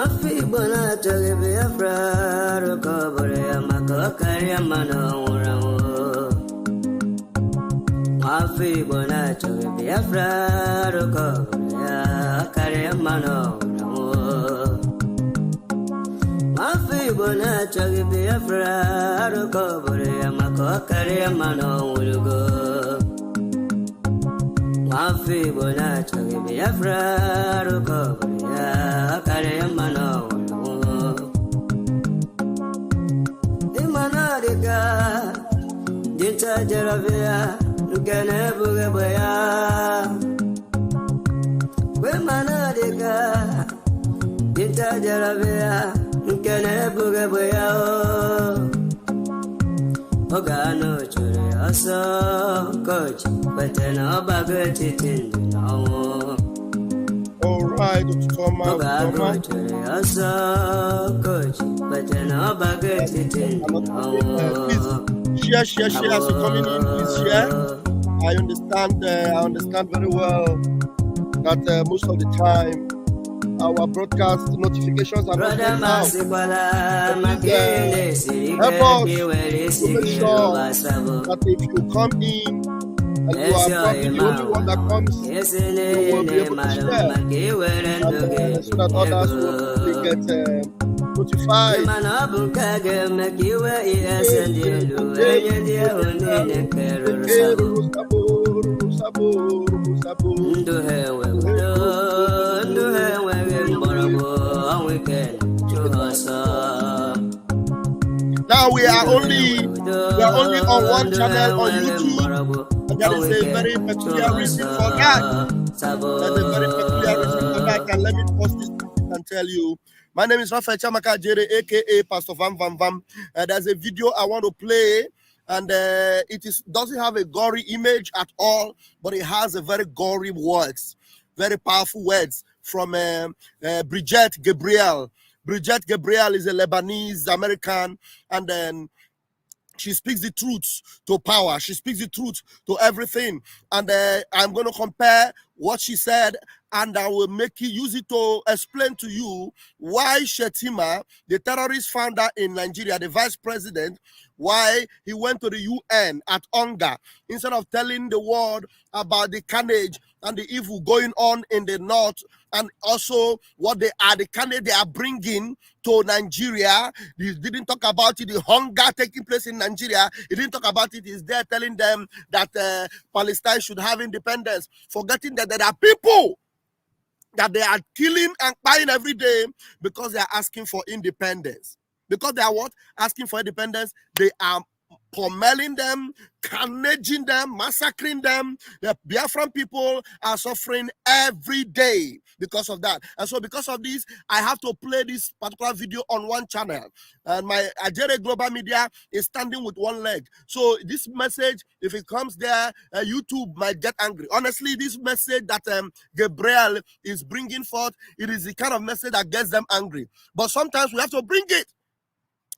Mafi bona toge Biafra Rokobore Makokari Mano Uramo Mafi bona toge Biafra Rokobore Kari Mano Uramo Mafi bona toge Biafra Rokobore Makokari Mano Urugo Mafi bona toge Biafra Rokobore Kari Mano Imanadika Dinta Jaravia Nukene Bugabaya Wimanadika Dinta Jaravia Nukene Bugabaya Ogano Churi Aso Coach Betena Bagati Tindino All right, Thomas. Please share as you're coming in. Please share. I understand very well that most of the time our broadcast notifications are not going out. Help us to make sure that if you come in and you are probably the only one that comes, you will be able to share, so that others will get notified. Now we are only on one channel on YouTube. And that is a very peculiar reason for that. That's a very peculiar reason for that. And let me post this and tell you. My name is Rafael Chamaka Jere, aka Pastor Vam Vam Vam. There's a video I want to play, and it doesn't have a gory image at all, but it has a very gory words, very powerful words from Bridget Gabrielle. Bridget Gabrielle is a Lebanese American, and then she speaks the truth to power. She speaks the truth to everything. And I'm going to compare what she said, and I will use it to explain to you why Shettima, the terrorist founder in Nigeria, the vice president, why he went to the UN at Onga instead of telling the world about the carnage and the evil going on in the north, and also what the carnage they are bringing to Nigeria. He didn't talk about it, the hunger taking place in Nigeria. He didn't talk about it. He's there telling them that Palestine should have independence, forgetting that there are people that they are killing and buying every day because they are asking for independence. Because they are what? Asking for independence. They are pommeling them, carnaging them, massacring them. The Biafran people are suffering every day because of that. And so because of this, I have to play this particular video on one channel. And my Ajere Global Media is standing with one leg. So this message, if it comes there, YouTube might get angry. Honestly, this message that Gabrielle is bringing forth, it is the kind of message that gets them angry. But sometimes we have to bring it.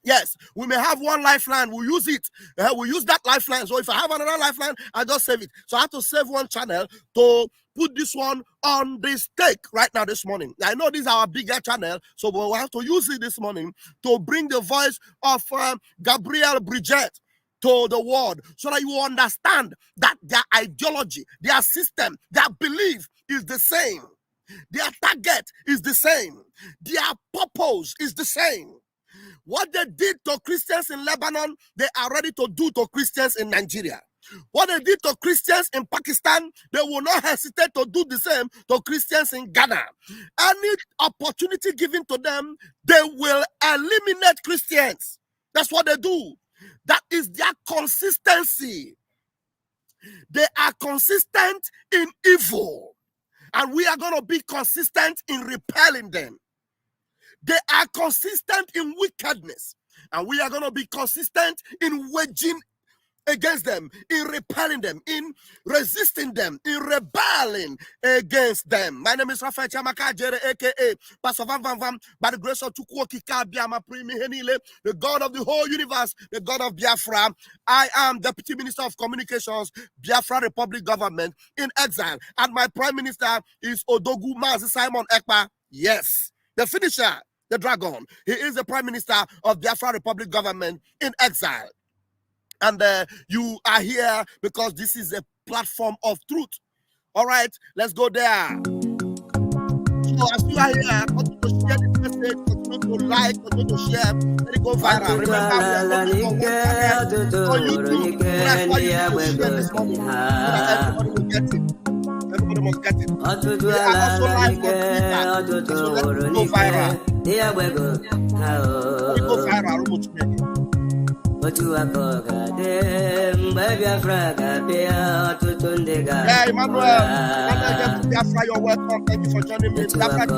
Yes, we may have one lifeline. We use it. We use that lifeline. So if I have another lifeline, I just save it. So I have to save one channel to put this one on the stake right now this morning. I know this is our bigger channel, so we'll have to use it this morning to bring the voice of Gabrielle Bridget to the world, so that you understand that their ideology, their system, their belief is the same. Their target is the same. Their purpose is the same. What they did to Christians in Lebanon, they are ready to do to Christians in Nigeria. What they did to Christians in Pakistan, they will not hesitate to do the same to Christians in Ghana. Any opportunity given to them, they will eliminate Christians. That's what they do. That is their consistency. They are consistent in evil. And we are going to be consistent in repelling them. They are consistent in wickedness, and we are going to be consistent in waging against them, in repelling them, in resisting them, in rebelling against them. My name is Rafael Chamaka Jere, aka Pastor Vam Vam Vam, by the grace of Chukwoki Kabiama Primi Henile, the God of the whole universe, the God of Biafra. I am Deputy Minister of Communications, Biafra Republic Government in exile, and my Prime Minister is Odogu Mazi Simon Ekpa. Yes, the finisher. the dragon. He is the Prime Minister of Biafra Republic government in exile. And you are here because this is a platform of truth. All right, let's go there. So as you are here, continue to share this message, continue to like, continue to share, let it go viral. Remember, we are looking for 1 channel on YouTube. That's why you need to share this morning, so that everybody will get it. Everybody must get it. We are also live on Twitter, so let it go viral. Let it go viral. Yeah, Emmanuel, Biafra, you're welcome. Thank you for joining me. Last,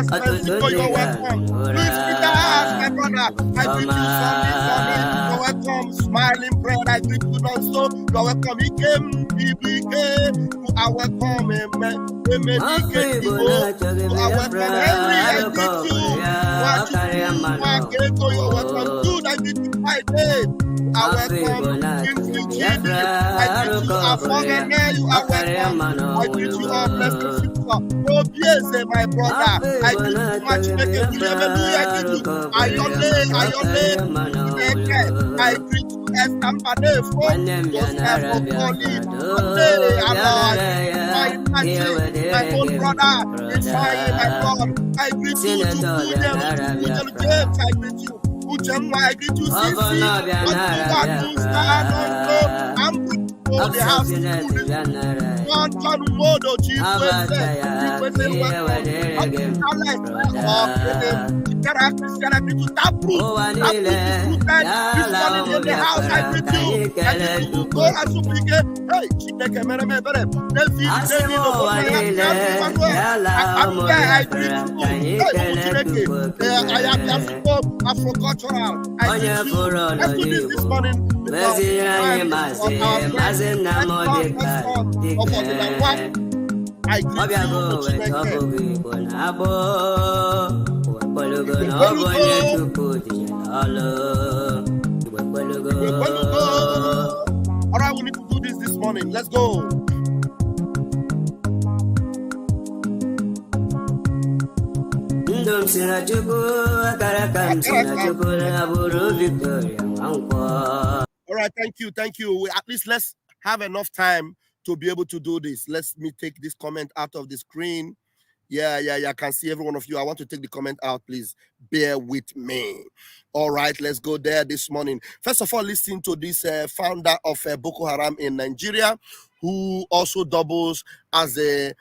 Francisco, you're welcome. Luis Peter, my brother, I greet you. Sunday, you're welcome. Smiling bread, I greet you also. You're welcome. He came, you are welcome. Amen. You are welcome. Henry, I greet you. You're welcome. Dude, I greet you. I did. You are welcome. I greet you. Afogene, you are welcome. I greet you all. Blessed sister. Oh, yes, my brother. I greet you. Matchmaker. Hallelujah. I greet you. Ayole. I greet you. Estampade. My own brother. It's fine, my God. I greet you. To James, I greet you. I greet you. The house is this morning. All right, we need to do this morning. Let's go. All right, thank you. At least let's have enough time to be able to do this. Let me take this comment out of the screen. Yeah. I can see every one of you. I want to take the comment out, please. Bear with me. All right, let's go there this morning. First of all, listen to this founder of Boko Haram in Nigeria, who also doubles as the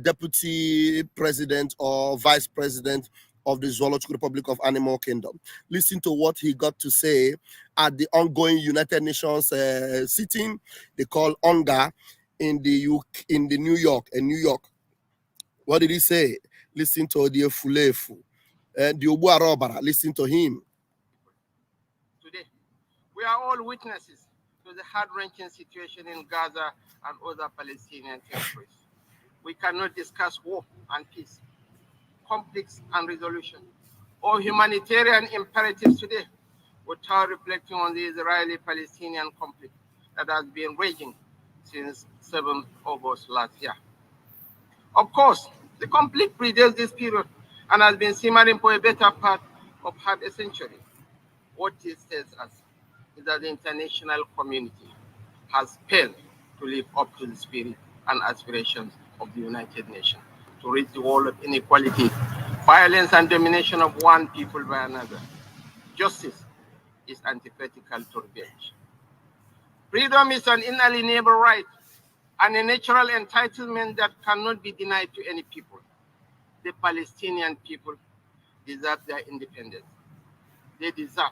deputy president or vice president of the Zoological Republic of Animal Kingdom. Listen to what he got to say at the ongoing United Nations sitting they call UNGA in New York. What did he say? Listen to the Fulefu. The Obuarobara. Listen to him. Today, we are all witnesses to the heart-wrenching situation in Gaza and other Palestinian territories. We cannot discuss war and peace, conflicts and resolution, or humanitarian imperatives today without reflecting on the Israeli-Palestinian conflict that has been raging since 7th August last year. Of course, the conflict predates this period and has been simmering for a better part of half a century. What this tells us is that the international community has failed to live up to the spirit and aspirations of the United Nations to rid the world of inequality, violence, and domination of one people by another. Justice is antithetical to revenge. Freedom is an inalienable right and a natural entitlement that cannot be denied to any people. The Palestinian people deserve their independence. They deserve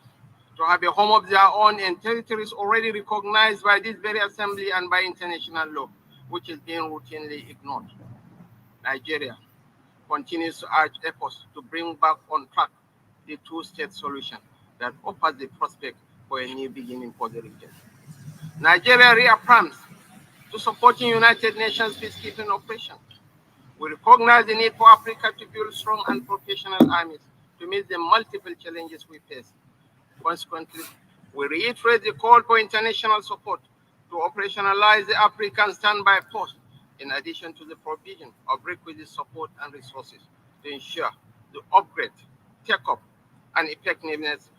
to have a home of their own in territories already recognized by this very assembly and by international law, which is being routinely ignored. Nigeria continues to urge efforts to bring back on track the two-state solution that offers the prospect for a new beginning for the region. Nigeria reaffirms to supporting United Nations peacekeeping operations. We recognize the need for Africa to build strong and professional armies to meet the multiple challenges we face. Consequently, we reiterate the call for international support to operationalize the African standby force in addition to the provision of requisite support and resources to ensure the upgrade, take-up, and effectiveness.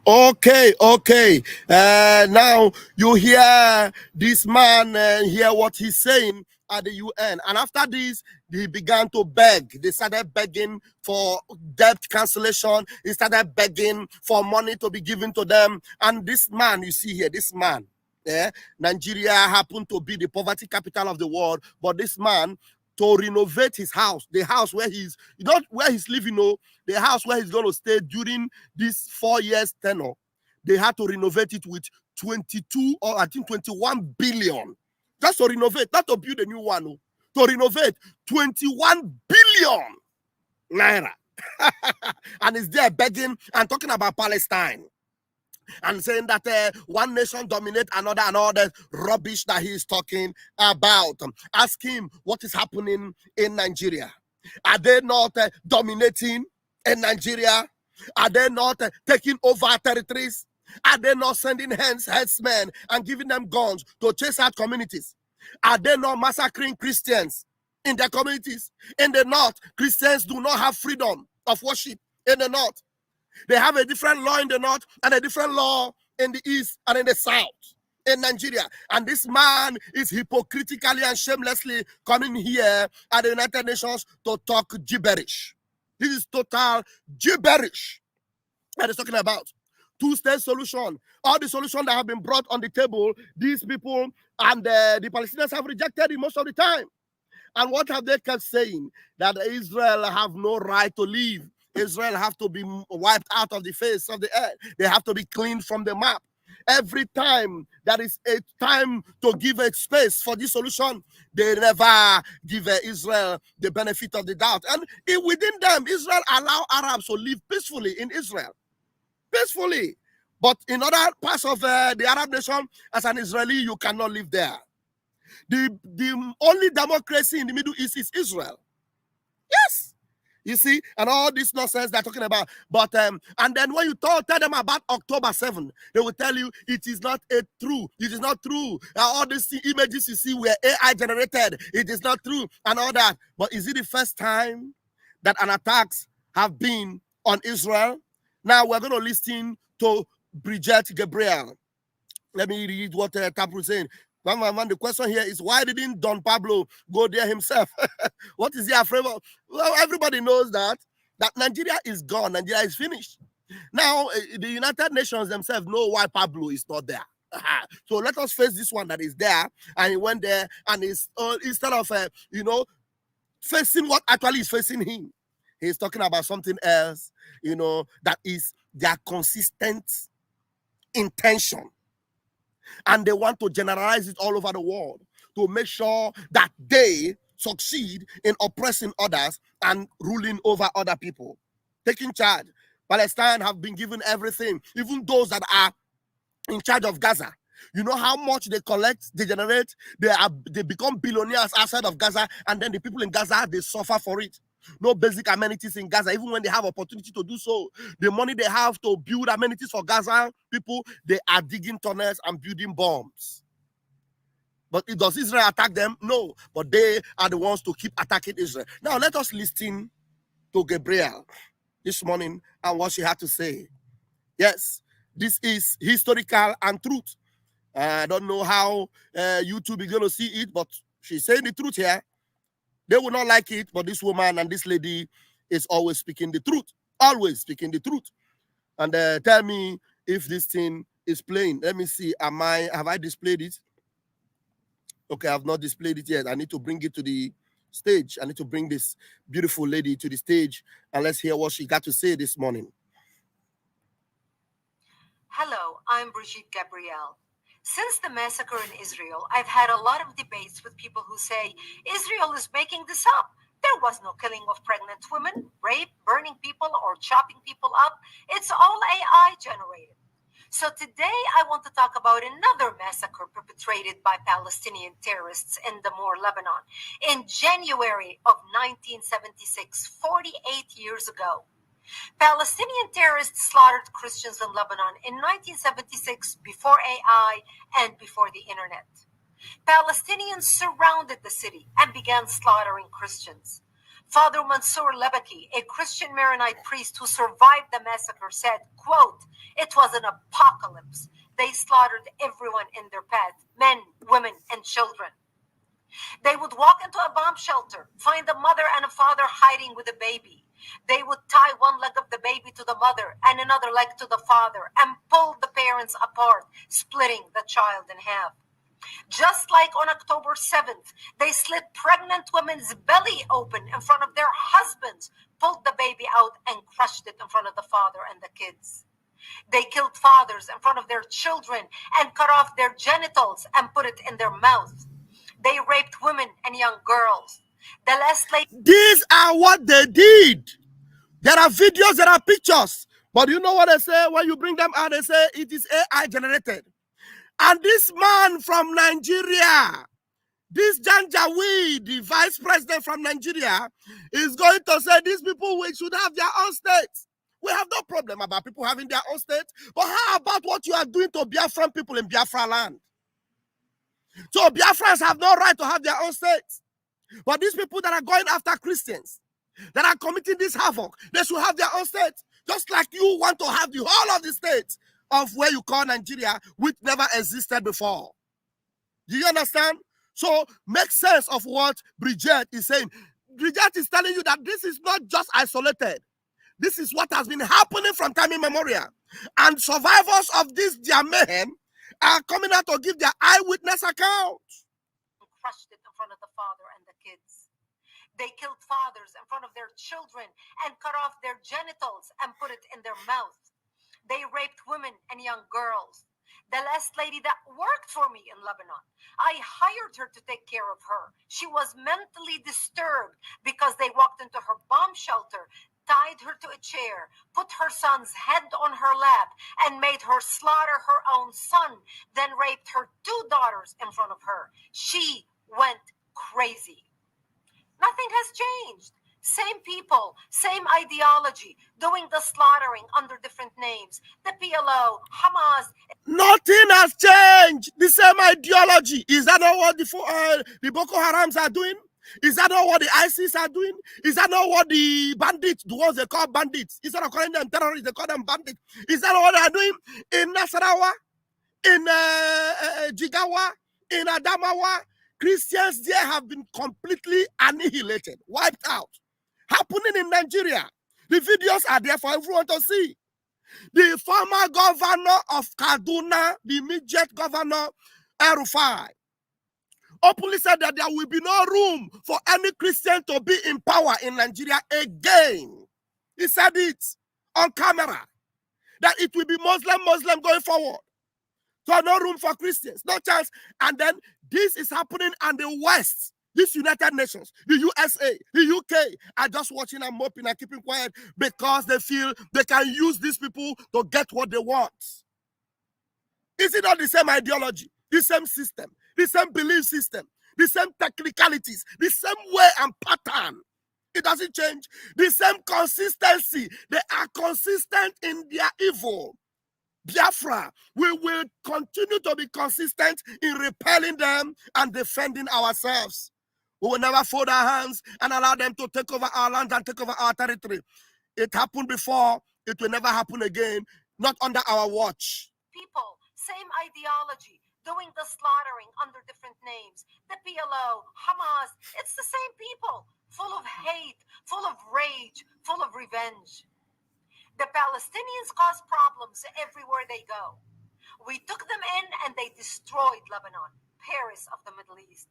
Okay. Now you hear this man hear what he's saying at the UN, and after this, he began to beg. They started begging for debt cancellation. He started begging for money to be given to them. And this man, you see here, this man, Nigeria happened to be the poverty capital of the world, but this man, to renovate his house, the house where he's not where he's living, no, the house where he's going to stay during this 4 years tenure, they had to renovate it with 22 or I think 21 billion. Just to renovate, not to build a new one, no. To renovate 21 billion naira. And he's there begging and talking about Palestine and saying that one nation dominate another and all that rubbish that he's talking about. Ask him what is happening in Nigeria. Are they not dominating in Nigeria? Are they not taking over territories? Are they not sending headsmen and giving them guns to chase out communities? Are they not massacring Christians in their communities? In the north, Christians do not have freedom of worship in the north. They have a different law in the north and a different law in the east and in the south in Nigeria. And this man is hypocritically and shamelessly coming here at the United Nations to talk gibberish. This is total gibberish that he's talking about. Two-state solution. All the solutions that have been brought on the table, these people and the Palestinians have rejected it most of the time. And what have they kept saying? That Israel have no right to live. Israel have to be wiped out of the face of the earth. They have to be cleaned from the map. Every time that is a time to give a space for this solution, they never give Israel the benefit of the doubt. And within them, Israel allow Arabs to live peacefully in Israel. Peacefully. But in other parts of the Arab nation, as an Israeli, you cannot live there. The only democracy in the Middle East is Israel. Yes. You see, and all this nonsense they're talking about. But and then when you tell them about October 7, they will tell you it is not true. It is not true. All these images you see were AI generated. It is not true and all that. But is it the first time that an attacks have been on Israel? Now we're going to listen to Bridget Gabrielle. Let me read what Tapu is saying. The question here is, why didn't Don Pablo go there himself? What is he afraid of? Well, everybody knows that Nigeria is gone. Nigeria is finished. Now, the United Nations themselves know why Pablo is not there. So let us face this one that is there. And he went there and is instead of, facing what actually is facing him, he's talking about something else, that is their consistent intention. And they want to generalize it all over the world to make sure that they succeed in oppressing others and ruling over other people, taking charge. Palestine have been given everything, even those that are in charge of Gaza. You know how much they collect, they generate, they become billionaires outside of Gaza, and then the people in Gaza, they suffer for it. No basic amenities in Gaza, even when they have opportunity to do so. The money they have to build amenities for Gaza people, they are digging tunnels and building bombs. But does Israel attack them? No. But they are the ones to keep attacking Israel. Now let us listen to Gabrielle this morning and what she had to say. Yes, this is historical and truth. I don't know how YouTube is going to see it, but she's saying the truth here. They will not like it, but this woman and this lady is always speaking the truth. Always speaking the truth. And tell me if this thing is playing. Let me see. Have I displayed it? Okay, I have not displayed it yet. I need to bring it to the stage. I need to bring this beautiful lady to the stage, and let's hear what she got to say this morning. Hello, I'm Bridget Gabrielle. Since the massacre in Israel, I've had a lot of debates with people who say Israel is making this up. There was no killing of pregnant women, rape, burning people, or chopping people up. It's all AI generated. So today I want to talk about another massacre perpetrated by Palestinian terrorists in Damour, Lebanon, in January of 1976, 48 years ago. Palestinian terrorists slaughtered Christians in Lebanon in 1976 before AI and before the internet. Palestinians surrounded the city and began slaughtering Christians. Father Mansour Lebaki, a Christian Maronite priest who survived the massacre, said, quote, "It was an apocalypse. They slaughtered everyone in their path, men, women, and children. They would walk into a bomb shelter, find a mother and a father hiding with a baby. They would tie one leg of the baby to the mother and another leg to the father and pull the parents apart, splitting the child in half. Just like on October 7th, they slit pregnant women's belly open in front of their husbands, pulled the baby out, and crushed it in front of the father and the kids. They killed fathers in front of their children and cut off their genitals and put it in their mouth. They raped women and young girls. The last lady. These are what they did. There are videos, there are pictures. But you know what they say? When you bring them out, they say it is AI generated. And this man from Nigeria, this Janjaweed, the vice president from Nigeria, is going to say these people should have their own state. We have no problem about people having their own state. But how about what you are doing to Biafran people in Biafra land? So Biafrans have no right to have their own state. But these people that are going after Christians, that are committing this havoc, they should have their own state. Just like you want to have the whole of the state of where you call Nigeria, which never existed before. Do you understand? So make sense of what Bridget is saying. Bridget is telling you that this is not just isolated. This is what has been happening from time immemorial. And survivors of this their mayhem are coming out to give their eyewitness account. Crushed it in front of the father and the kids. They killed fathers in front of their children and cut off their genitals and put it in their mouth. They raped women and young girls. The last lady that worked for me in Lebanon, I hired her to take care of her. She was mentally disturbed because they walked into her bomb shelter, tied her to a chair, put her son's head on her lap, and made her slaughter her own son, then raped her 2 daughters in front of her. She went crazy. Nothing has changed. Same people, same ideology, doing the slaughtering under different names. The PLO, Hamas. Nothing has changed. The same ideology. Is that not what the Boko Harams are doing? Is that not what the ISIS are doing? Is that not what the bandits, the ones they call bandits, instead of calling them terrorists, they call them bandits? Is that not what they are doing in Nasarawa, in Jigawa, in Adamawa? Christians there have been completely annihilated, wiped out. Happening in Nigeria. The videos are there for everyone to see. The former governor of Kaduna, the immediate governor, El-Rufai, openly said that there will be no room for any Christian to be in power in Nigeria again. He said it on camera, that it will be Muslim going forward. So no room for Christians, no chance. And then this is happening in the West. These United Nations, the USA, the UK are just watching and moping and keeping quiet because they feel they can use these people to get what they want. Is it not the same ideology, the same system, the same belief system, the same technicalities, the same way and pattern? It doesn't change. The same consistency. They are consistent in their evil. Biafra, we will continue to be consistent in repelling them and defending ourselves. We will never fold our hands and allow them to take over our land and take over our territory. It happened before. It will never happen again. Not under our watch. People, same ideology, doing the slaughtering under different names. The PLO, Hamas, it's the same people, full of hate, full of rage, full of revenge. The Palestinians cause problems everywhere they go. We took them in and they destroyed Lebanon, Paris of the Middle East.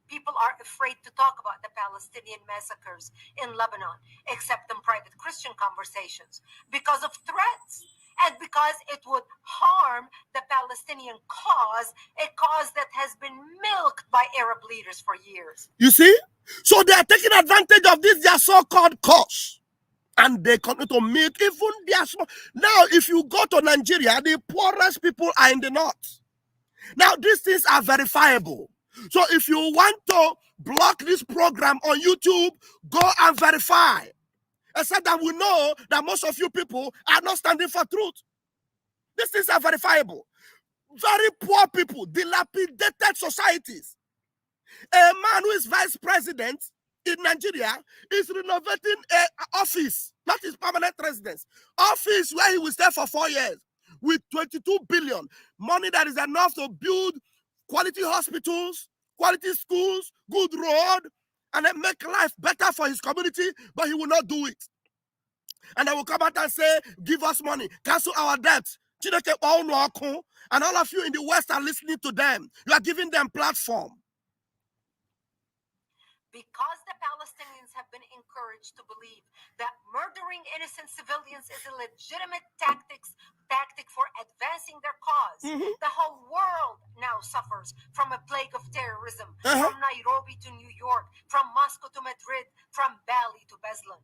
People are afraid to talk about the Palestinian massacres in Lebanon, except in private Christian conversations, because of threats and because it would harm the Palestinian cause, a cause that has been milked by Arab leaders for years. You see? So they are taking advantage of this, their so-called cause. And they continue to milk even their small. Now, if you go to Nigeria, the poorest people are in the north. Now, these things are verifiable. So if you want to block this program on YouTube, go and verify. Except that we know that most of you people are not standing for truth. These things are verifiable. very poor people, dilapidated societies. A man who is vice president in Nigeria is renovating an office, not his permanent residence, office where he will stay for 4 years with 22 billion, money that is enough to build quality hospitals, quality schools, good road, and then make life better for his community, but he will not do it. And they will come out and say, give us money, cancel our debts. And all of you in the West are listening to them. You are giving them platform. Because the Palestinians have been encouraged to believe that murdering innocent civilians is a legitimate tactic for advancing their cause, the whole world now suffers from a plague of terrorism, from Nairobi to New York, from Moscow to Madrid, from Bali to Beslan.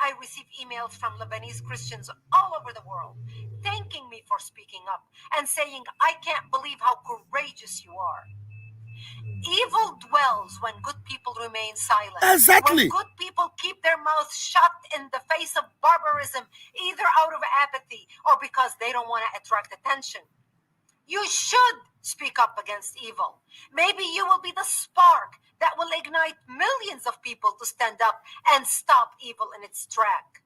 I receive emails from Lebanese Christians all over the world thanking me for speaking up and saying, I can't believe how courageous you are. Evil dwells when good people remain silent. Exactly. When good people keep their mouths shut in the face of barbarism, either out of apathy or because they don't want to attract attention. You should speak up against evil. Maybe you will be the spark that will ignite millions of people to stand up and stop evil in its track.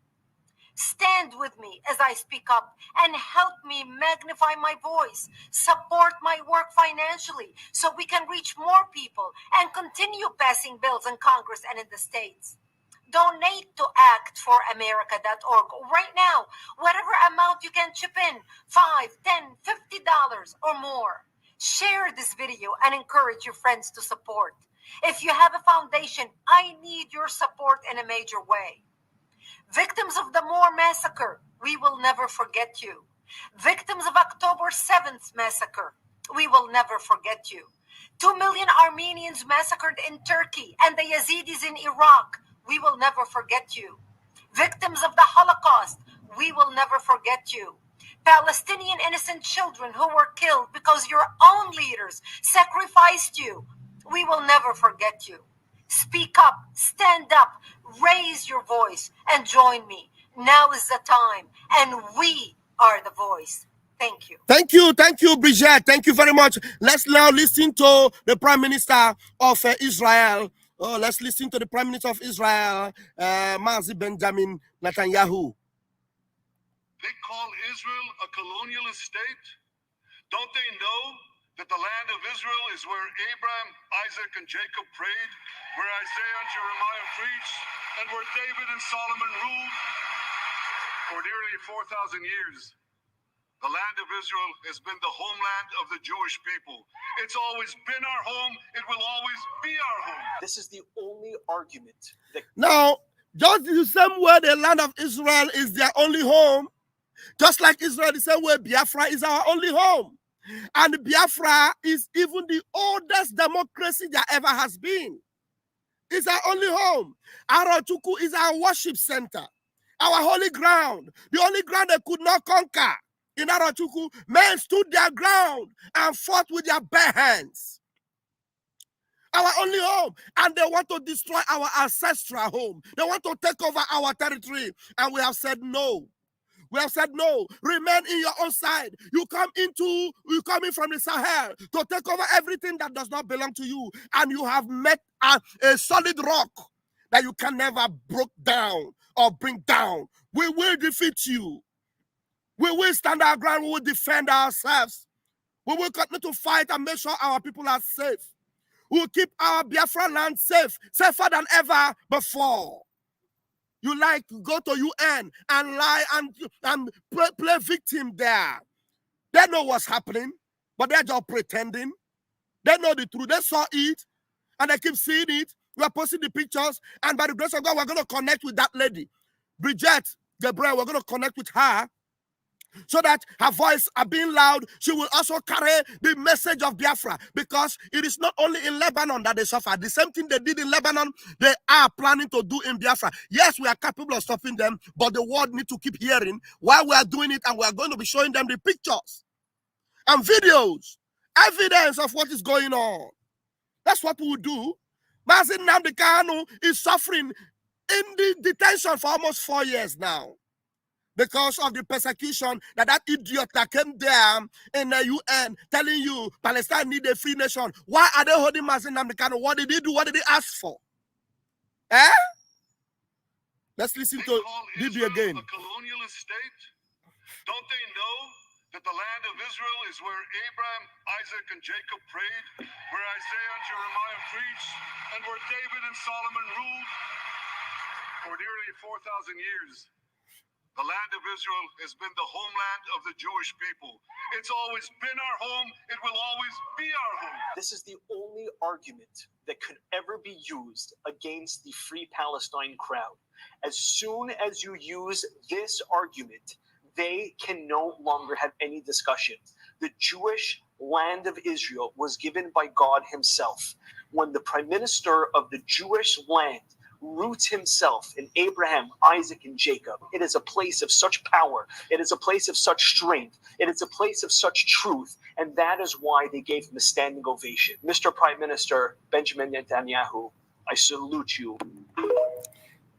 Stand with me as I speak up and help me magnify my voice. Support my work financially so we can reach more people and continue passing bills in Congress and in the states. Donate to actforamerica.org right now, whatever amount you can chip in, $5, $10, $50 or more. Share this video and encourage your friends to support. If you have a foundation, I need your support in a major way. Victims of the Moor massacre, we will never forget you. Victims of October 7th massacre, we will never forget you. 2 million Armenians massacred in Turkey and the Yazidis in Iraq, we will never forget you. Victims of the Holocaust, we will never forget you. Palestinian innocent children who were killed because your own leaders sacrificed you, we will never forget you. Speak up, stand up, raise your voice, and join me. Now is the time, and we are the voice. Thank you. Thank you, Bridget. Thank you very much. Let's now listen to the Prime Minister of Israel. Oh, let's listen to the Prime Minister of Israel, Mazi Benjamin Netanyahu. They call Israel a colonialist state. Don't they know that the land of Israel is where Abraham, Isaac, and Jacob prayed, where Isaiah and Jeremiah preached, and where David and Solomon ruled for nearly 4,000 years? The land of Israel has been the homeland of the Jewish people. It's always been our home. It will always be our home. This is the only argument that... Now, just the same way the land of Israel is their only home, just like Israel, the same way Biafra is our only home. And Biafra is even the oldest democracy there ever has been. It's our only home. Aratuku is our worship center, our holy ground, the only ground they could not conquer. In Aratuku, men stood their ground and fought with their bare hands. Our only home. And they want to destroy our ancestral home. They want to take over our territory. And we have said no. We have said no. Remain in your own side. You come in from the Sahel to take over everything that does not belong to you. And you have met a solid rock that you can never break down or bring down. We will defeat you. We will stand our ground. We will defend ourselves. We will continue to fight and make sure our people are safe. We will keep our Biafra land safe, safer than ever before. You like to go to UN and lie and play victim there. They know what's happening, but they're just pretending. They know the truth. They saw it, and they keep seeing it. We are posting the pictures, and by the grace of God, we're going to connect with that lady, Bridget Gabrielle. We're going to connect with her, so that her voice being loud, she will also carry the message of Biafra, because it is not only in Lebanon that they suffer. The same thing they did in Lebanon, they are planning to do in Biafra. Yes, we are capable of stopping them, but the world need to keep hearing while we are doing it, and we are going to be showing them the pictures and videos, evidence of what is going on. That's what we will do. Mazi Nnamdi Kanu is suffering in the detention for almost 4 years now. because of the persecution that idiot that came there in the UN telling you Palestine need a free nation. Why are they holding Mazen Namdekano? What did they do? What did they ask for? Eh? Let's listen to Bibi again. A colonialist state? Don't they know that the land of Israel is where Abraham, Isaac, and Jacob prayed, where Isaiah and Jeremiah preached, and where David and Solomon ruled for nearly 4,000 years? The land of Israel has been the homeland of the Jewish people. It's always been our home. It will always be our home. This is the only argument that could ever be used against the Free Palestine crowd. As soon as you use this argument, they can no longer have any discussion. The Jewish land of Israel was given by God himself. When the prime minister of the Jewish land roots himself in Abraham, Isaac, and Jacob, it is a place of such power. It is a place of such strength. It is a place of such truth. And that is why they gave him a standing ovation. Mr. Prime Minister Benjamin Netanyahu, I salute you.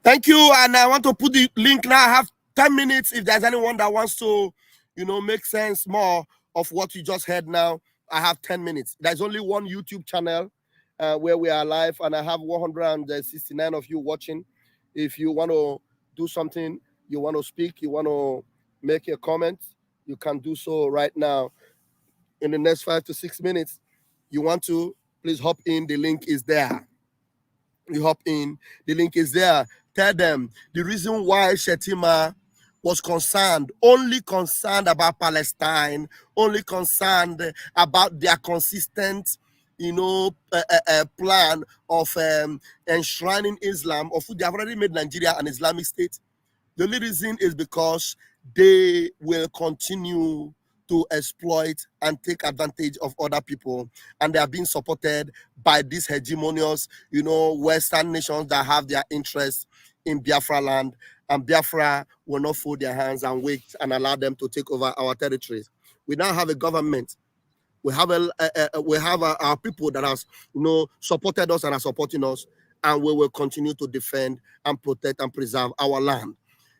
Thank you. And I want to put the link now. I have 10 minutes. If there's anyone that wants to, make sense more of what you just heard now, I have 10 minutes. There's only one YouTube channel where we are live, and I have 169 of you watching. If you want to do something, you want to speak, you want to make a comment, you can do so right now in the next 5 to 6 minutes. You want to, please hop in. The link is there. You hop in. The link is there. Tell them the reason why Shettima was only concerned about Palestine, only concerned about their consistent, plan of enshrining Islam, of they have already made Nigeria an Islamic state. The only reason is because they will continue to exploit and take advantage of other people, and they are being supported by these hegemonious, Western nations that have their interests in Biafra land, and Biafra will not fold their hands and wait and allow them to take over our territories. We now have a government. We have our people that has supported us and are supporting us, and we will continue to defend and protect and preserve our land.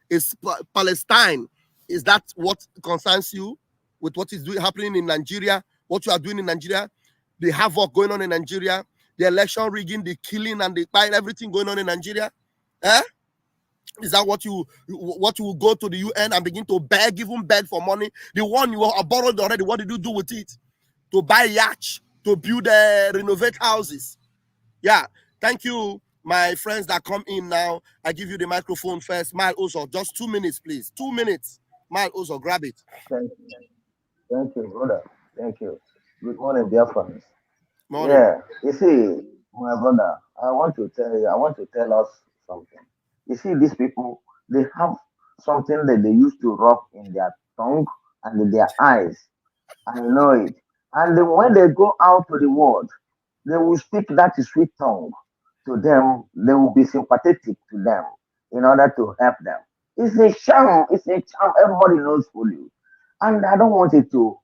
Is Palestine? Is that what concerns you with what is happening in Nigeria? What you are doing in Nigeria? The havoc going on in Nigeria, the election rigging, the killing, and the everything going on in Nigeria? Is that what you will go to the UN and begin to beg, even beg for money? The one you have borrowed already, what did you do with it? To buy yachts, to build, renovate houses. Yeah, thank you, my friends that come in now. I give you the microphone first. Mal Ozo, just 2 minutes, please. 2 minutes. Mal Ozo, grab it. Thank you, brother. Thank you. Good morning, dear friends. Morning. Yeah, you see, my brother, I want to tell us something. You see, these people, they have something that they used to rub in their tongue and in their eyes. I know it. And then when they go out to the world, they will speak that sweet tongue to them. They will be sympathetic to them in order to help them. It's a charm. It's a charm. Everybody knows fully. And I don't want it to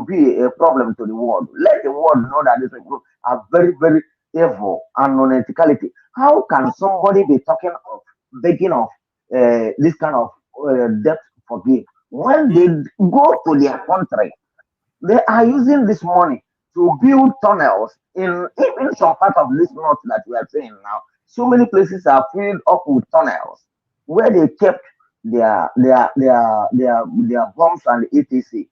be a problem to the world. Let the world know that these people are very, very evil and unethicality. How can somebody be talking of begging of this kind of debt forgive when they go to their country? They are using this money to build tunnels in even some part of this north that we are saying now. So many places are filled up with tunnels where they kept their bombs and etc.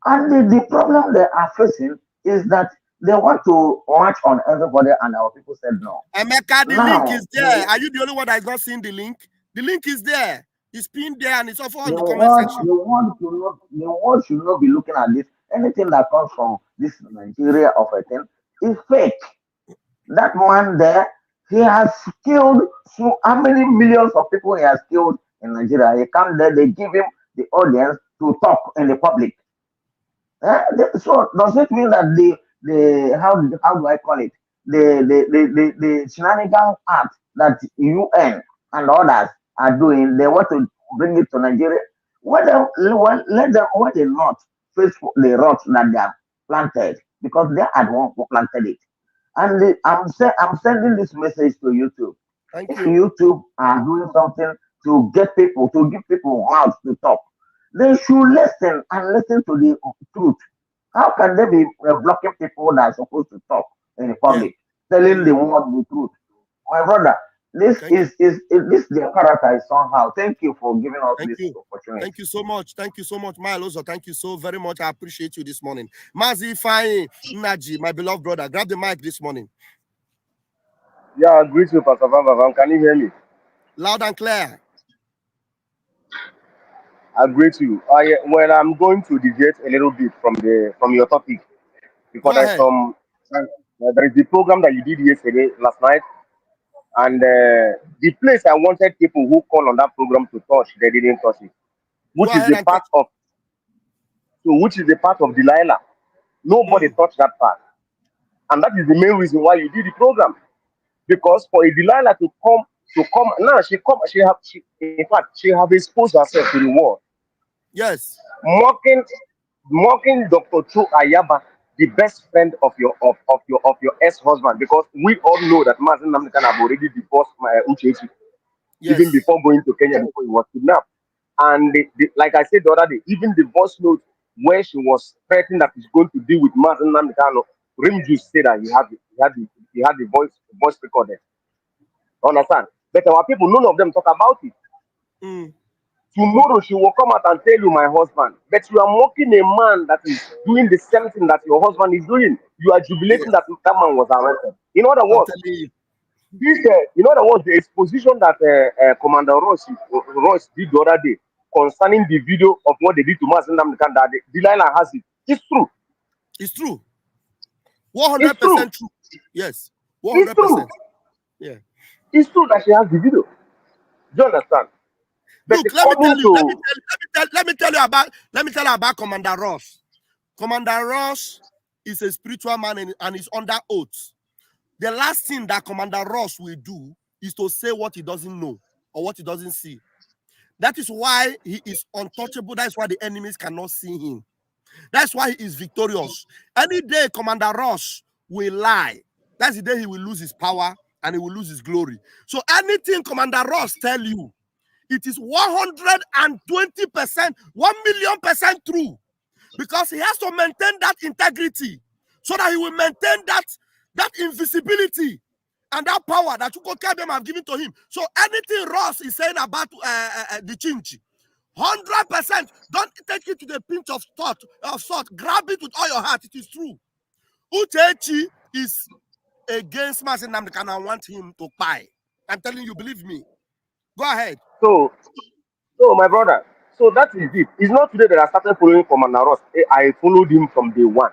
And the problem they are facing is that they want to march on everybody, and our people said no. Emeka, the link is there. Are you the only one that is not seeing the link? The link is there. It's pinned there, and it's also on the comment section. The world should not be looking at this. Anything that comes from this Nigeria of a thing is fake. That man there, he has killed so how many millions of people he has killed in Nigeria. He come there, they give him the audience to talk in the public. So does it mean that the how do I call it? The shenanigan act that UN and others are doing, they want to bring it to Nigeria? Let them not face the rocks that they have planted, because they are the one who planted it. And I'm sending this message to YouTube. Thank If you. YouTube are doing something to get people, to give people mouths to talk. They should listen and listen to the truth. How can they be blocking people that are supposed to talk in the public, telling the world the truth? My brother, this this their character is somehow. Thank you for giving us this opportunity. Thank you so much. Thank you so much, Miloso. Thank you so very much. I appreciate you this morning. Mazi Fai Naji, my beloved brother, grab the mic this morning. Yeah, I greet you, Pastor Van. Can you hear me? Loud and clear. I greet you. Well, I'm going to deviate a little bit from your topic because there is the program that you did last night, and the place I wanted people who call on that program to touch, they didn't touch it, which is the part of Delilah. Nobody touched that part, and that is the main reason why you did the program, because for a Delilah to come now, she have exposed herself to the world. Yes, mocking Dr. Cho Ayaba, the best friend of your ex-husband, because we all know that Mazen Namdekan have already divorced Uchechi, even before going to Kenya, before he was kidnapped. And like I said the other day, even the voice note where she was threatening that he's going to deal with Mazen Namdekan, Rimju said that he had the voice recorded. Understand? But our people, none of them talk about it. Tomorrow she will come out and tell you, my husband, but you are mocking a man that is doing the same thing that your husband is doing. You are jubilating that man was arrested. In other words, the exposition that Commander Royce did the other day concerning the video of what they did to Mazen Namdekan, that Delilah has it. It's true. It's true. 100% true. Yes. 100%. Yeah. It's true that she has the video. Do you understand? Look, let me tell you about Commander Ross. Commander Ross is a spiritual man and is under oath. The last thing that Commander Ross will do is to say what he doesn't know or what he doesn't see. That is why he is untouchable. That's why the enemies cannot see him. That's why he is victorious. Any day Commander Ross will lie, that's the day he will lose his power and he will lose his glory. So anything Commander Ross tell you, it is 120%, 1,000,000% true, because he has to maintain that integrity so that he will maintain that invisibility and that power that Chukwuka have given to him. So anything Ross is saying about the Chinchi, 100%, don't take it to the pinch of salt. Grab it with all your heart. It is true. Uchechi is against Mazen Namdekan and I want him to buy. I'm telling you, believe me. Go ahead. So my brother, so that is it. It's not today that I started following Commander Ross. I followed him from day one.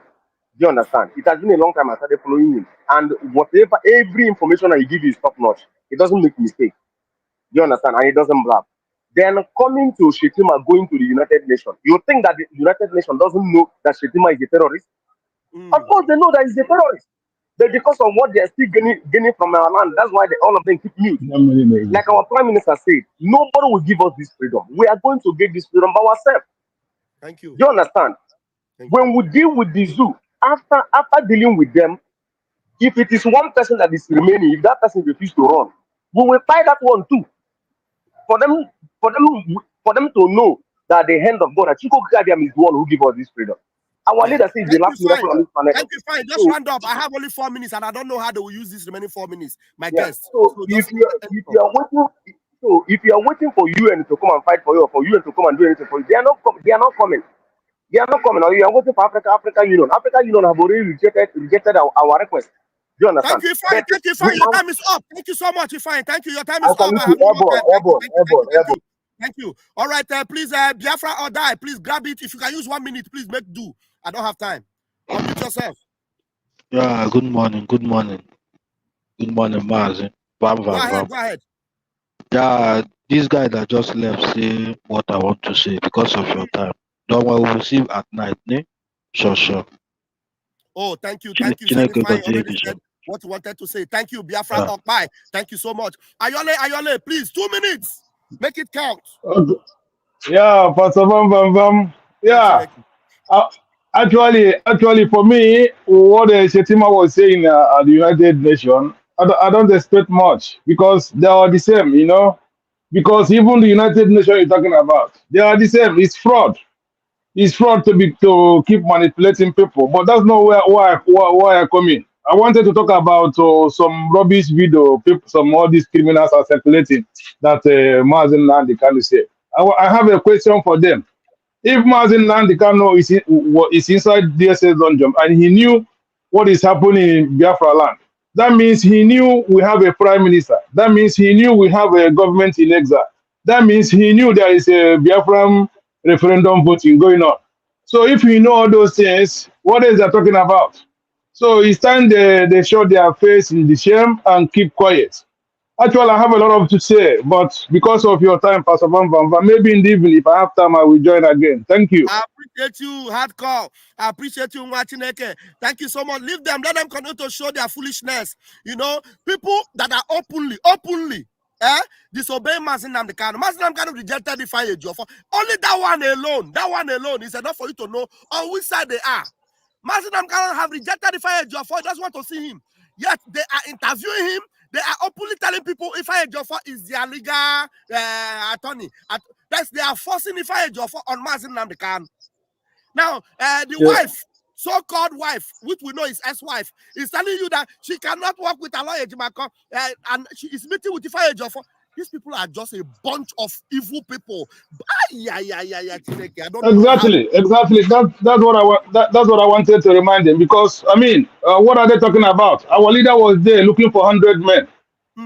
Do you understand? It has been a long time I started following him. And every information that he gives is top notch. It doesn't make mistake. Do you understand? And it doesn't blab. Then coming to Shettima, going to the United Nations. You think that the United Nations doesn't know that Shettima is a terrorist? Of course they know that he's a terrorist. But because of what they are still gaining from our land, that's why all of them keep mute. Like our Prime Minister said, nobody will give us this freedom. We are going to get this freedom by ourselves. Thank you. Do you understand? When we deal with the zoo, after dealing with them, if it is one person that is remaining, if that person refuses to run, we will tie that one too. For them to know that the hand of God, that Chukwuka is the one who gives us this freedom. Our leader says the last miracle on this planet. Thank you, fine. Just round up. I have only 4 minutes, and I don't know how they will use this remaining 4 minutes. My guest. So if you are waiting for UN to come and fight for you, or for UN to come and do anything for you, they are not coming. Or you are waiting for African Union. African Union have already rejected our request. Do you understand? Thank you, fine. Thank you, fine. Your time is up. Thank you so much, fine. Thank you. Your time is up. Thank you. All right, please, Biafra or die. Please grab it. If you can use 1 minute, please make do. I don't have time. Unmute yourself. Yeah, good morning, Mazi. Go ahead. Yeah, this guy that just left say what I want to say because of your time. Don't worry, we'll see at night, ne? Sure. Oh, thank you. What you wanted to say. Thank you, Biafra Okpai. Thank you so much. Ayole, please, 2 minutes. Make it count. Yeah, Pastor Bam. Yeah. Actually, for me, what Shettima was saying at the United Nations, I don't expect much because they are the same, Because even the United Nations you're talking about, they are the same. It's fraud. It's fraud to keep manipulating people. But that's not why I come in. I wanted to talk about some rubbish video, people, some all these criminals are circulating that Mazen Nandi can say. I have a question for them. If Mazen Nandikano is inside DSS dungeon and he knew what is happening in Biafra land, that means he knew we have a prime minister. That means he knew we have a government in exile. That means he knew there is a Biafran referendum voting going on. So if he know all those things, what is they talking about? So it's time they show their face in the shame and keep quiet. Actually, I have a lot to say, but because of your time, Pastor Van, maybe in the evening, if I have time, I will join again. Thank you. I appreciate you, hardcore. I appreciate you, Mwachineke. Thank you so much. Leave them, let them continue to show their foolishness. You know, people that are openly, disobey Mazen Namdekano. Mazen Namdekano rejected the fire job. Only that one alone is enough for you to know on which side they are. Mazen Namdekano have rejected the fire job. They just want to see him. Yet they are interviewing him. They are openly telling people Ifeanyi Ejiofor is their legal attorney. They are forcing Ifeanyi Ejiofor on Mazen Namdekano. Now, the wife, so-called wife, which we know is ex-wife, is telling you that she cannot work with a lawyer, and she is meeting with Ifeanyi Ejiofor. These people are just a bunch of evil people. Exactly. That's what I wanted to remind them, because I mean, what are they talking about? Our leader was there looking for 100 men.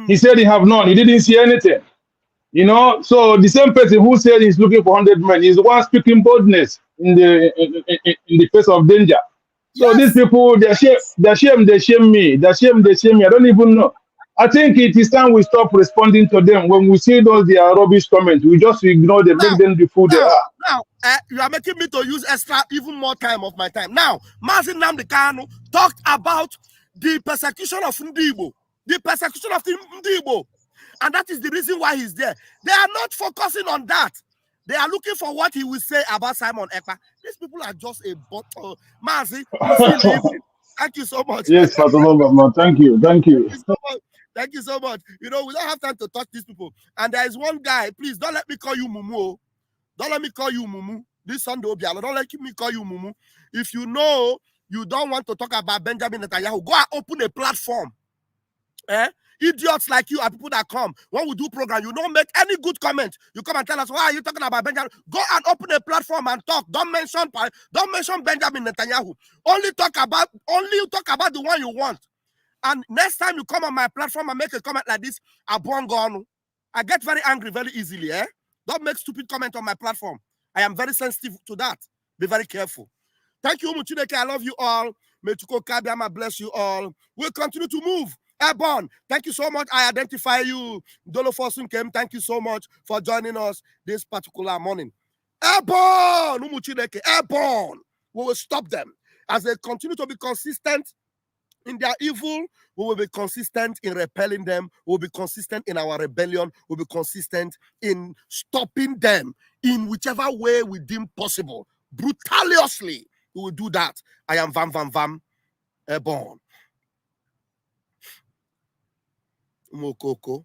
He said he have none. He didn't see anything. You know, so the same person who said he's looking for 100 men is the one speaking boldness in the face of danger. So these people, they shame me. They shame me. I don't even know. I think it is time we stop responding to them. When we see those their rubbish comments, we just ignore them, make them the fool they are. Now, you are making me to use even more time of my time. Now, Mazen Namdekano talked about the persecution of Ndibo. The persecution of Ndibo. And that is the reason why he's there. They are not focusing on that. They are looking for what he will say about Simon Ekpa. These people are just a bottle. Mazi, thank you so much. Yes, Pastor Baba, thank you. Thank you so much. Thank you so much. You know, we don't have time to touch these people. And there is one guy, please don't let me call you Mumu. Don't let me call you Mumu. This Sunday, don't let me call you Mumu. If you know you don't want to talk about Benjamin Netanyahu, go and open a platform. Idiots like you are people that come. When we do program, you don't make any good comment. You come and tell us, why are you talking about Benjamin? Go and open a platform and talk. Don't mention Benjamin Netanyahu. Only talk about the one you want. And next time you come on my platform and make a comment like this, I get very angry very easily. Don't make stupid comment on my platform. I am very sensitive to that. Be very careful. Thank you, Muchineke. I love you all. May Chuko Kabiama bless you all. We'll continue to move. Airborne, thank you so much. I identify you. Dolo Fosunkem, thank you so much for joining us this particular morning. Airborne, Umuchineke, airborne. We will stop them. As they continue to be consistent in their evil, we will be consistent in repelling them. We will be consistent in our rebellion. We will be consistent in stopping them in whichever way we deem possible. Brutaliously, we will do that. I am Vam, airborne. Mokoko.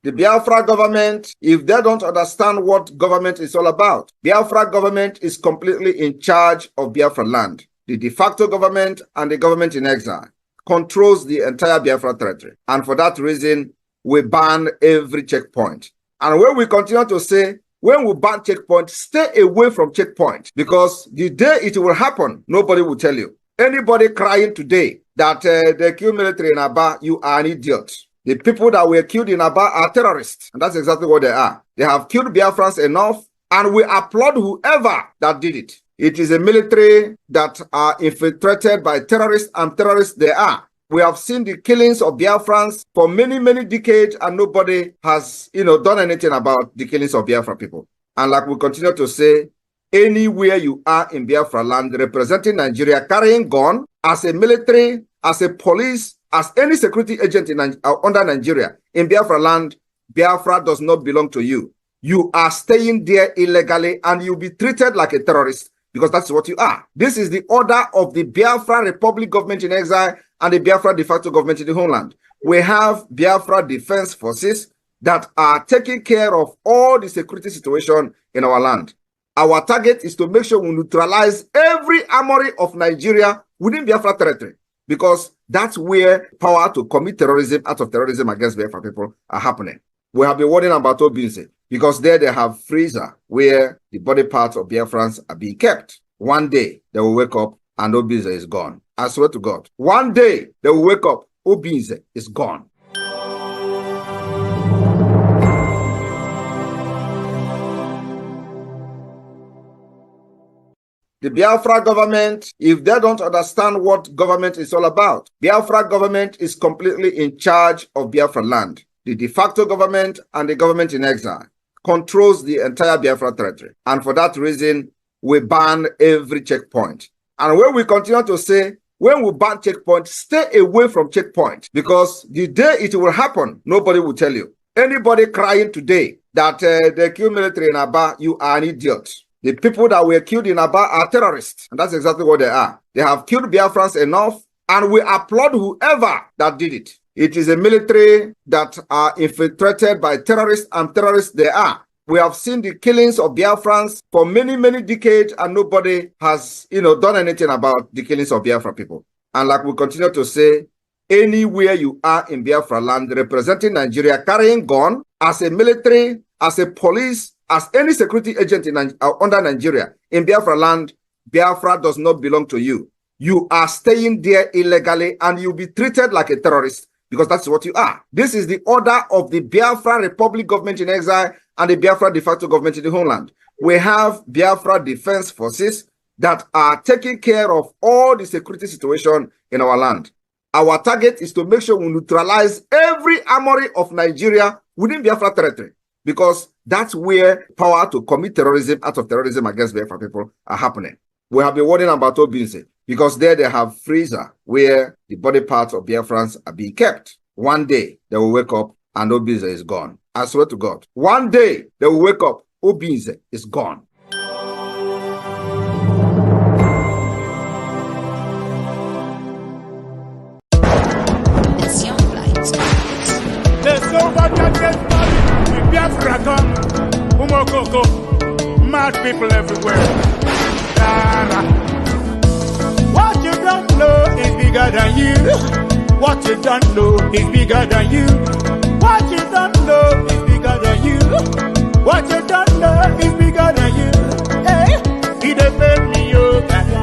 The Biafra government, if they don't understand what government is all about, Biafra government is completely in charge of Biafra land. The de facto government and the government in exile controls the entire Biafra territory. And for that reason, we ban every checkpoint. And when we continue to say, when we ban checkpoint, stay away from checkpoint, because the day it will happen, nobody will tell you. Anybody crying today that they kill military in Aba, you are an idiot. The people that were killed in Aba are terrorists, and that's exactly what they are. They have killed Biafrans enough, and we applaud whoever that did it. It is a military that are infiltrated by terrorists, and terrorists they are. We have seen the killings of Biafrans for many, many decades, and nobody has, done anything about the killings of Biafra people. And like we continue to say, anywhere you are in Biafra land representing Nigeria, carrying gun, as a military, as a police, as any security agent under Nigeria, in Biafra land, Biafra does not belong to you. You are staying there illegally, and you'll be treated like a terrorist, because that's what you are. This is the order of the Biafra Republic government in exile and the Biafra de facto government in the homeland. We have Biafra Defense Forces, that are taking care of all the security situation in our land. Our target is to make sure we neutralize every armory of Nigeria within Biafra territory, because that's where power to commit terrorism, acts of terrorism against Biafra people are happening. We have been warning about Obinze, because there they have freezer where the body parts of Biafrans are being kept. One day they will wake up and Obinze is gone. I swear to God. One day they will wake up, Obinze is gone. The Biafra government, if they don't understand what government is all about, Biafra government is completely in charge of Biafra land. The de facto government and the government in exile controls the entire Biafra territory. And for that reason, we ban every checkpoint. And when we continue to say, when we ban checkpoint, stay away from checkpoint, because the day it will happen, nobody will tell you. Anybody crying today that they kill military in Aba, you are an idiot. The people that were killed in Aba are terrorists, and that's exactly what they are. They have killed Biafrans enough, and we applaud whoever that did it. It is a military that are infiltrated by terrorists, and terrorists they are. We have seen the killings of Biafrans for many, many decades, and nobody has, done anything about the killings of Biafra people. And like we continue to say, anywhere you are in Biafra land representing Nigeria, carrying gun, as a military, as a police, as any security agent under Nigeria, in Biafra land, Biafra does not belong to you. You are staying there illegally, and you'll be treated like a terrorist, because that's what you are. This is the order of the Biafra Republic government in exile and the Biafra de facto government in the homeland. We have Biafra Defense Forces that are taking care of all the security situation in our land. Our target is to make sure we neutralize every armory of Nigeria within Biafra territory, because that's where power to commit terrorism, acts of terrorism against Biafra people are happening. We have been warning about Obinze, because there they have freezer where the body parts of Biafrans are being kept. One day they will wake up and Obinze is gone. I swear to God. One day they will wake up, Obinze is gone. It's your flight. There's so much against money. We Biafra come. Umokoko. Mad people everywhere. What you don't know is bigger than you. What you don't know is bigger than you. What you don't know is bigger than you. What you don't know is bigger than you. Hey, he dey pay me yo gaga.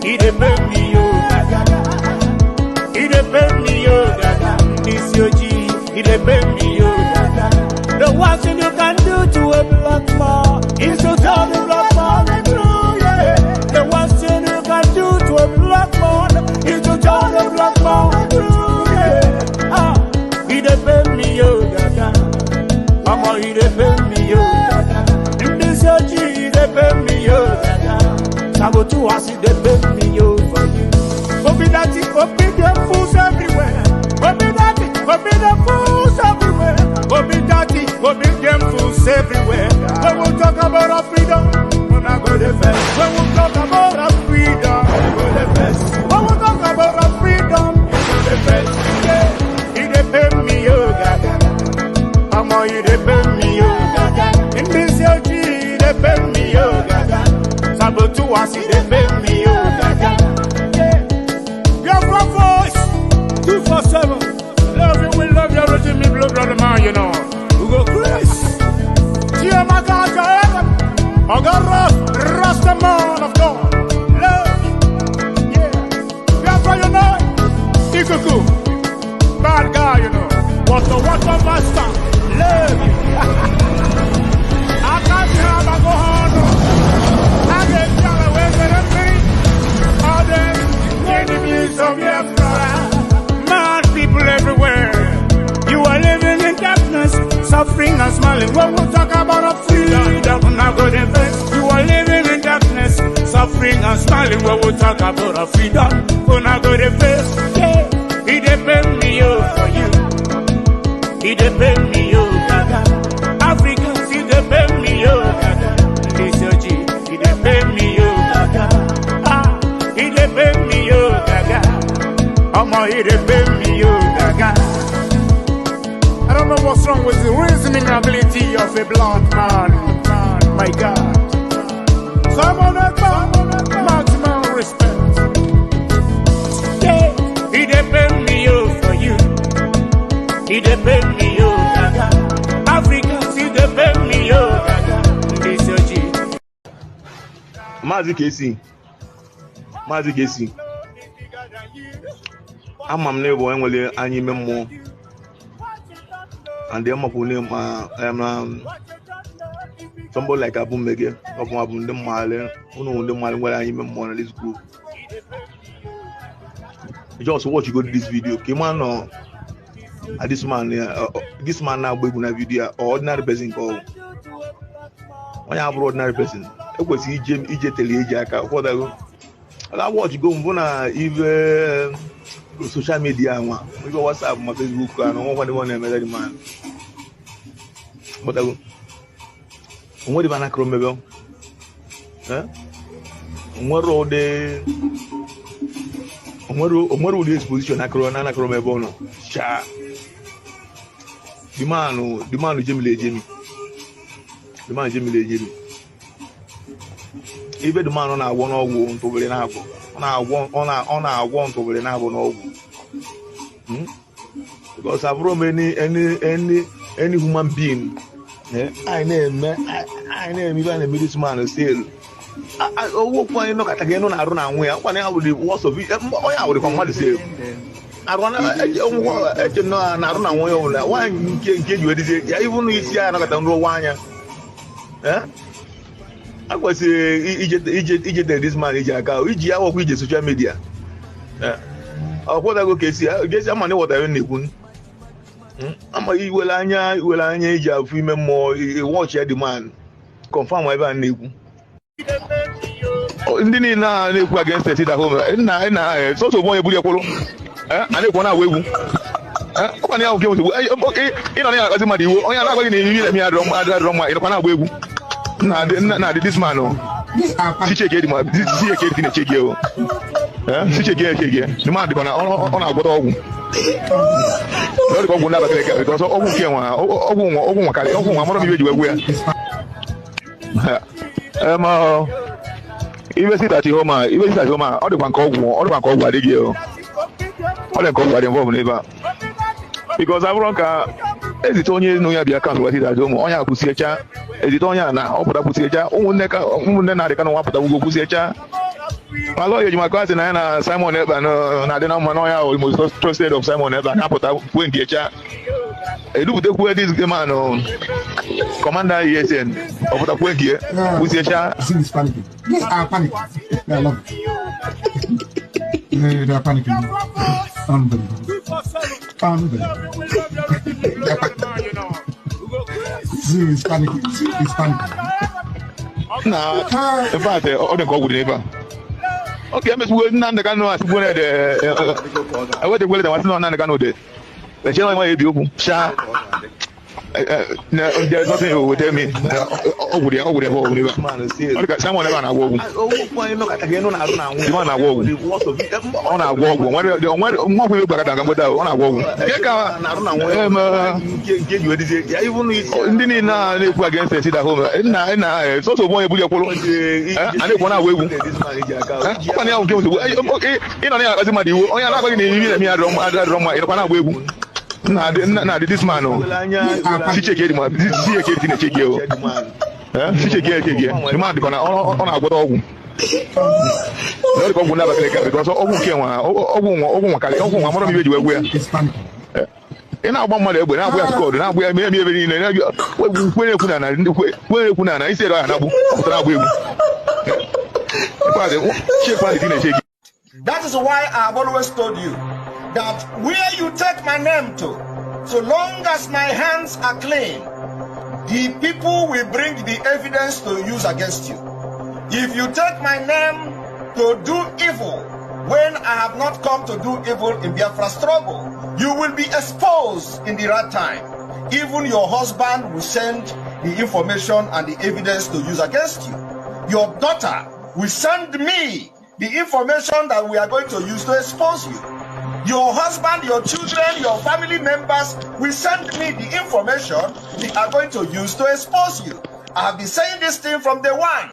He dey pay me yo gaga. He dey pay me yo gaga. This your G. He dey pay me yo gaga. The one thing you can do to a black man is to tell the black man the truth. Yeah. The one thing you can do to a black man is to tell the black man the truth. Yeah. He dey pay me yo gaga. Mama, he dey pay me yo gaga. In this your G, he dey pay me yo gaga. Sabotu as he dey pay me yo for you. Obi daddy, obi them fools everywhere. Obi daddy, obi them fools everywhere. Obi daddy, obi them fools everywhere. When we talk about our freedom, we're not going to defend. When we talk about our freedom, we're going to defend. When we talk about our freedom, we're going to defend. Yeah, he dey pay me yo gaga. Mama, he dey pay me yo gaga. In this your G, he dey pay me yo gaga. Sabotu as he dey pay me yo gaga. Voice 247. Love you, we love you, everything me blood brother man, you know. We go Chris. Tia Makaka, Rasta man of God. Love you. Yeah. Biafra, you know. Ikuku. Bad guy, you know. Water master. Love you. I can't tell I go home. I get yellow away to the free. All them enemies of Biafra. Mad people everywhere. You are living in darkness, suffering and smiling. When we talk about our freedom, we're not going to defend. You are living in darkness, suffering and smiling. When we talk about our freedom, we're not going to defend. Yeah, he dey pay me yo for you. He dey pay me yo gaga. Africans, he dey pay me yo gaga. This your G, he dey pay me yo gaga. He dey pay me yo gaga. He dey pay me yo gaga. I don't know what What's wrong with the reasoning ability of a black man? My God. Come on, maximum respect. Yeah, he depend me for you. He depend me Gaga. Africans, he depend me Gaga. This your G. Mazi Kesi. I'm never enwele anyị ime mmụọ. And then somebody like Abu Mege, of Abu the Male, who the Male where I am on this group. Just watch you go to this video. Came on this man now going a video or ordinary person call. When I have ordinary person, it was EJ Telejack. What I watch you go even social media, we go WhatsApp, my Facebook, and one another man. But what do you want to remember? What would the exposition na remember? No, cha. The man Jimmy. Even the man on our one or one to be on our one to be no. Because I've run any human being. I name even a middle man still. I walk for you at again on a run away. One hour with the worst of it. I would come to say. I want to know an aruna away. Why can't you even if you are not a wine? I was Egypt this man is a cow. I work with the social media. What I go see, I guess I'm what I need. I'm a Wilanya job female more watch the man. Confirm my van neighbor. Oh, indeed, now they go against the home. And so boy, Budia Polo. And they want to wait. What are you going to okay? You know, as a mother, oh, you're not going to let me out of my way. Now, this man, she check it, she check it, check you. She check it, the man on our bottom. Don't go never because even see that home, even see that home, all the one call what they give. All the call what involved neighbor. Because I'm wrong. Is it only no ya be account what it at home? On ya pusicha. Is it on ya na? Open up pusicha. Neka they can want to go pusicha. My lawyer, you my cousin, and Simon Eber, no, I don't know, Manoya, almost trusted of Simon Eber. I put out when the chat. I do the way this man, Commander ESN, of the point here, who's your chat? This panicking. Yes, I'm panicking. I love it. They're panicking. Unbelievable. It's panicking. It's panicking. Nah, in fact, all the call with neighbor. Okay, I'm just waiting on the canoe. I went to wait. I was not on the canoe. The channel might be open. No, there's nothing you will tell me. Over there. Someone ever on walk. Again on our walk. On our walk. What will you back on our walk? Get you even if against the city home. It's also one of your and they want to wait. Okay, you know, as a matter, oh, you're not going to me. I don't Nah, this man, she check it, man. This is a kid, check you. She check it, the man on our bottom. Not going to never click because I'm in our mother, when I wear code, and I wear maybe when I said, that is why I've always told you that where you take my name to, so long as my hands are clean, the people will bring the evidence to use against you. If you take my name to do evil, when I have not come to do evil in Biafra struggle, you will be exposed in the right time. Even your husband will send the information and the evidence to use against you. Your daughter will send me the information that we are going to use to expose you. Your husband, your children, your family members will send me the information they are going to use to expose you. I have been saying this thing from day one.